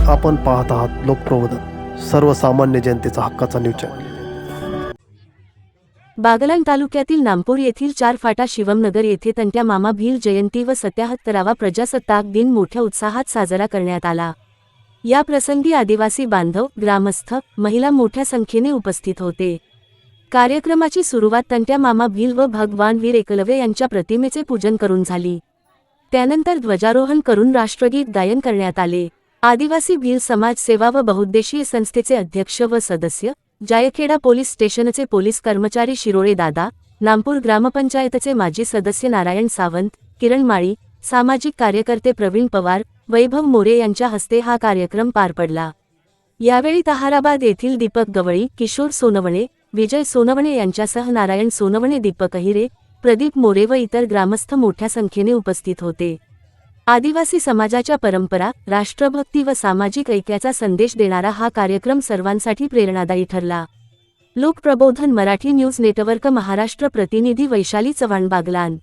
आपण पाहत आहात लोकप्रबोधन, सर्वसामान्य जनतेचा हक्काचा न्यूज चॅनल। बागलाण तालुक्यातील नामपूर येथील 4 फाटा शिवमनगर येथे तंट्या मामा भील जयंती व 77वा प्रजासत्ताक दिन मोठ्या उत्साहात साजरा करण्यात आला। या प्रसंगी आदिवासी बांधव, ग्रामस्थ, महिला मोठ्या संख्येने उपस्थित होते। कार्यक्रमाची सुरुवात तंट्या मामा भील व भगवान वीर एकलव्य यांच्या प्रतिमेचे पूजन करून झाली। त्यानंतर ध्वजारोहण करून राष्ट्रगीत गायन करण्यात आले। आदिवासी भील समाज सेवा व बहुउद्देशीय संस्थेचे अध्यक्ष व सदस्य, जायखेडा पोलीस स्टेशनचे पोलीस कर्मचारी शिरोळे दादा, नामपूर ग्रामपंचायतचे माजी सदस्य नारायण सावंत, किरण माळी, सामाजिक कार्यकर्ते प्रवीण पवार, वैभव मोरे यांच्या हस्ते हा कार्यक्रम पार पडला। यावेळी ताहाराबाद येथील दीपक गवळी, किशोर सोनवणे, विजय सोनवणे यांच्यासह नारायण सोनवणे, दीपक अहिरे, प्रदीप मोरे व इतर ग्रामस्थ मोठ्या संख्येने उपस्थित होते। आदिवासी समाजाच्या परंपरा, राष्ट्रभक्ती व सामाजिक ऐक्याचा संदेश देणारा हा कार्यक्रम सर्वांसाठी प्रेरणादायी ठरला। लोकप्रबोधन मराठी न्यूज नेटवर्क महाराष्ट्र प्रतिनिधी वैशाली चव्हाण, बागलाण।